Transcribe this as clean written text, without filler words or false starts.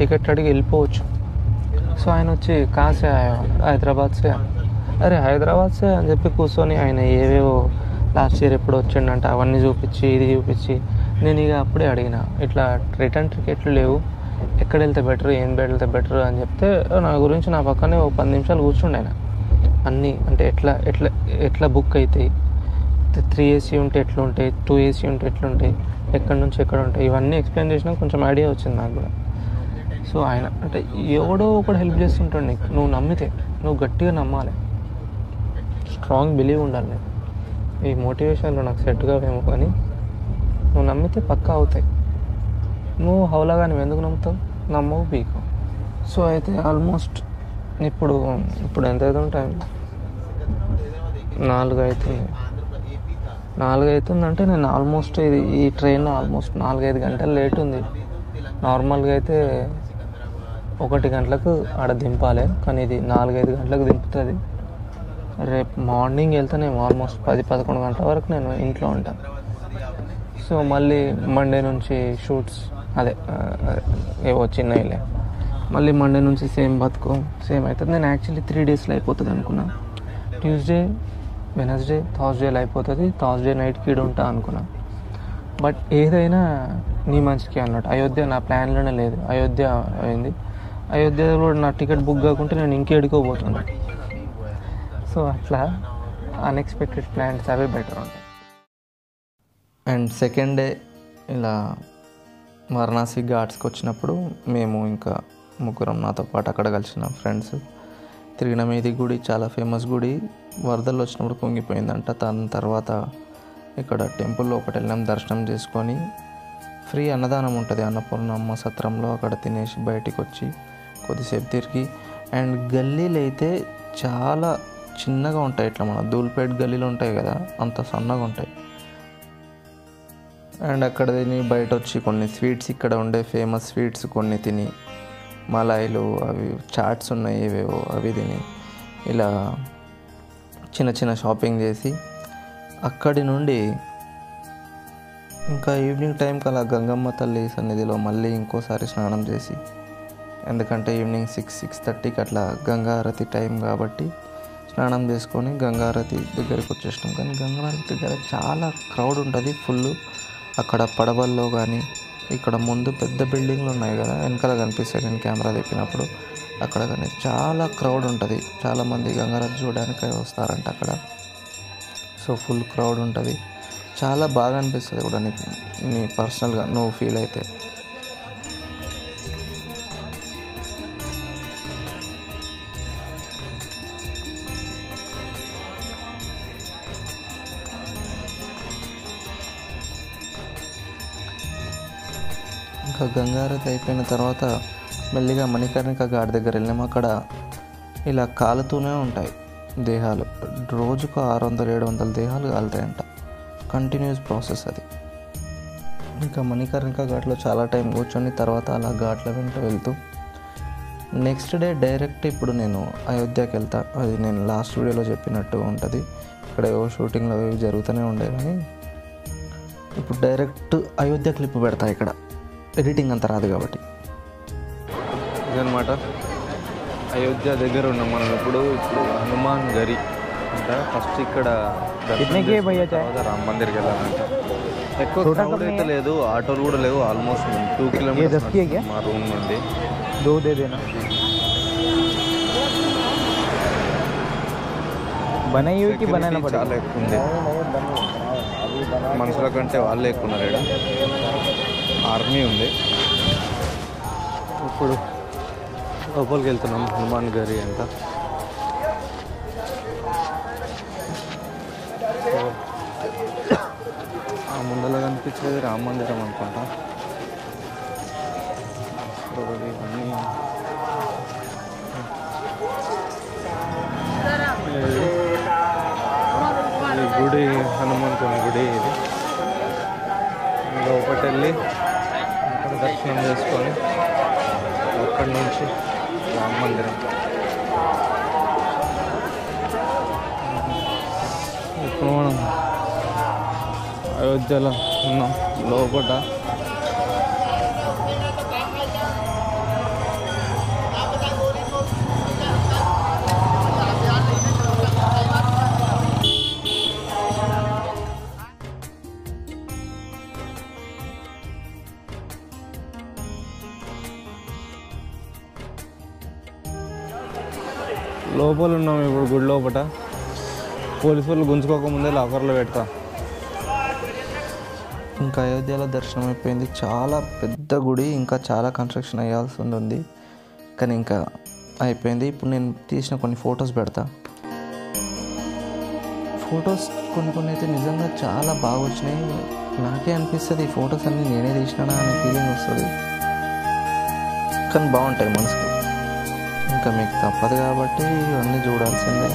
Ticket అడిగి వెళ్ళిపోవచ్చు. So ఆయన వచ్చి కాసే హైదరాబాద్సే, అరే హైదరాబాద్సే అని చెప్పి కూర్చొని ఆయన ఏవేవో లాస్ట్ ఇయర్ ఎప్పుడు వచ్చిండంట అవన్నీ చూపించి ఇది చూపించి, నేను ఇక అప్పుడే అడిగిన ఇట్లా రిటర్న్ టికెట్లు లేవు, ఎక్కడ వెళ్తే బెటర్, ఏం వెళ్తే బెటర్ అని చెప్తే నా గురించి నా పక్కనే ఒక 10 నిమిషాలు కూర్చుండే ఆయన. అన్నీ అంటే ఎట్లా ఎట్లా ఎట్లా బుక్ అవుతాయి, 3 AC ఉంటే ఎట్లుంటాయి, 2 AC ఉంటే ఎట్లుంటాయి, ఎక్కడి నుంచి ఎక్కడ ఉంటాయి, ఇవన్నీ ఎక్స్ప్లెయిన్ చేసినా కొంచెం ఐడియా వచ్చింది నాకు కూడా. సో ఆయన అంటే ఎవడో ఒకడు హెల్ప్ చేస్తుంటాడు నీకు, నువ్వు నమ్మితే, నువ్వు గట్టిగా నమ్మాలి, స్ట్రాంగ్ బిలీవ్ ఉండాలి నీకు. ఈ మోటివేషన్లు నాకు సెట్ కావేమో కానీ నువ్వు నమ్మితే పక్కా అవుతాయి. నువ్వు హౌలాగా నువ్వు ఎందుకు నమ్ముతావు, నమ్మవు పీకు. సో అయితే ఆల్మోస్ట్ ఇప్పుడు ఎంత అవుతుంది టైం, 4 అవుతుందంటే నేను ఆల్మోస్ట్ ఈ ట్రైన్ ఆల్మోస్ట్ 4-5 గంటలు లేట్ ఉంది. నార్మల్గా అయితే 1 గంటలకు ఆడ దింపాలి, కానీ ఇది 4-5 గంటలకు దింపుతుంది. రేపు మార్నింగ్ వెళ్తేనేమో ఆల్మోస్ట్ 10-11 గంటల వరకు నేను ఇంట్లో ఉంటాను. సో మళ్ళీ మండే నుంచి షూట్స్ ఏవో చిన్నవిలే, మళ్ళీ మండే నుంచి సేమ్ బతుకు సేమ్ అవుతుంది. నేను యాక్చువల్లీ 3 డేస్లో అయిపోతుంది అనుకున్నా. ట్యూస్డే, వెనస్డే, థర్స్డేలో అయిపోతుంది. థర్స్డే నైట్కి ఈడ ఉంటా అనుకున్నా. బట్ ఏదైనా నీ మంచికి అన్నట్టు. అయోధ్య నా ప్లాన్లోనే లేదు, అయోధ్య అయింది. అయోధ్యలో కూడా నా టికెట్ బుక్ కాకుంటే నేను ఇంకెడుకోబోతున్నా. సో అట్లా అన్ఎక్స్పెక్టెడ్ ప్లాన్స్ అవే బెటర్ ఉంటాయి. అండ్ సెకండ్ డే ఇలా వారణాసి ఘాట్స్కి వచ్చినప్పుడు మేము ఇంకా ముగ్గురం నాతో పాటు అక్కడ కలిసిన ఫ్రెండ్స్ తిరిగిన మీది గుడి చాలా ఫేమస్ గుడి, వరదలు వచ్చినప్పుడు కుంగిపోయిందంట. దాని తర్వాత ఇక్కడ టెంపుల్లో ఒకటి వెళ్ళాం, దర్శనం చేసుకొని ఫ్రీ అన్నదానం ఉంటుంది అన్నపూర్ణమ్మ సత్రంలో, అక్కడ తినేసి బయటికి వచ్చి కొద్దిసేపు తిరిగి. అండ్ గల్లీలు అయితే చాలా చిన్నగా ఉంటాయి, ఇట్లా మన ధూల్పేట్ గల్లీలు ఉంటాయి కదా అంత సన్నగా ఉంటాయి. అండ్ అక్కడ తిని బయట వచ్చి కొన్ని స్వీట్స్, ఇక్కడ ఉండే ఫేమస్ స్వీట్స్ కొన్ని తిని, మలాయిలు అవి చాట్స్ ఉన్నాయి ఏవేవో అవి తిని, ఇలా చిన్న చిన్న షాపింగ్ చేసి అక్కడి నుండి ఇంకా ఈవినింగ్ టైంకి అలా గంగమ్మ తల్లి సన్నిధిలో మళ్ళీ ఇంకోసారి స్నానం చేసి, ఎందుకంటే ఈవినింగ్ 6-6:30కి అట్లా గంగారతి టైం కాబట్టి స్నానం చేసుకొని గంగారతి దగ్గరికి వచ్చేసినాం. కానీ గంగారతి దగ్గర చాలా క్రౌడ్ ఉంటుంది ఫుల్. అక్కడ పడవల్లో కానీ, ఇక్కడ ముందు పెద్ద బిల్డింగ్లు ఉన్నాయి కదా వెనకాల కనిపిస్తాయి నేను కెమెరా తిప్పినప్పుడు, అక్కడ కానీ చాలా క్రౌడ్ ఉంటుంది. చాలామంది గంగారతి చూడడానికి వస్తారంట అక్కడ. సో ఫుల్ క్రౌడ్ ఉంటుంది, చాలా బాగా అనిపిస్తుంది కూడా నీకు, నీ పర్సనల్గా నువ్వు ఫీల్ అయితే. ఇంకా గంగారతి అయిపోయిన తర్వాత మెల్లిగా మణికర్ణిక ఘాట్ దగ్గర వెళ్ళాము. అక్కడ ఇలా కాలుతూనే ఉంటాయి దేహాలు, రోజుకు 600-700 దేహాలు కాలుతాయంట, కంటిన్యూస్ ప్రాసెస్ అది. ఇంకా మణికర్ణిక ఘాట్లో చాలా టైం కూర్చొని తర్వాత అలా ఘాట్ల వెంట వెళ్తూ నెక్స్ట్ డే డైరెక్ట్ ఇప్పుడు నేను అయోధ్యకి వెళ్తా. అది నేను లాస్ట్ వీడియోలో చెప్పినట్టు ఉంటుంది, ఇక్కడ ఏవో షూటింగ్లో అవి జరుగుతూనే ఉండే, కానీ ఇప్పుడు డైరెక్ట్ అయోధ్య క్లిప్ పెడతా. ఇక్కడ ఎడిటింగ్ అంత రాదు కాబట్టి. ఇదనమాట అయోధ్య దగ్గర ఉన్నాం మనం ఇప్పుడు హనుమాన్ గరి అంట. ఫస్ట్ ఇక్కడ రామ్ మందిర్కి వెళ్ళాలంట. ఎక్కువ క్రౌడ్ అయితే లేదు, ఆటోలు కూడా లేవు. ఆల్మోస్ట్ 2 కిలోమీటర్స్ మా రూమ్ నుండి. చాలా ఎక్కువ ఉంది, మనుషుల కంటే వాళ్ళే ఎక్కువ ఉన్నారు. ఇక్కడ ఆర్మీ ఉంది. ఇప్పుడు లోపలికి వెళ్తున్నాం హనుమాన్ గరి అంట. ఆ ముందర కనిపించేది రామ మందిరం అనుకుంటా. ఇవన్నీ ఈ గుడి హనుమంతుని గుడి ఇది. లోపలికి వెళ్ళి అక్కడ దర్శనం చేసుకొని అక్కడి నుంచి రామ మందిరం. ఇప్పుడు మనం అయోధ్యలో ఉన్నాం. లోపల లోపల ఉన్నాం ఇప్పుడు గుడి లోపల. పోలీసు వాళ్ళు గుంజుకోకముందే లాకర్లో పెడతా. ఇంకా అయోధ్యలో దర్శనం అయిపోయింది. చాలా పెద్ద గుడి, ఇంకా చాలా కన్స్ట్రక్షన్ అయ్యాల్సి ఉంది, కానీ ఇంకా అయిపోయింది. ఇప్పుడు నేను తీసిన కొన్ని ఫొటోస్ పెడతా. ఫొటోస్ కొన్ని అయితే నిజంగా చాలా బాగా వచ్చినాయి. నాకే అనిపిస్తుంది ఈ ఫొటోస్ అన్నీ నేనే తీసినా అనే ఫీలింగ్ వస్తుంది, కానీ బాగుంటాయి మనసుకు. ఇంకా మీకు తప్పదు కాబట్టి ఇవన్నీ చూడాల్సిందే.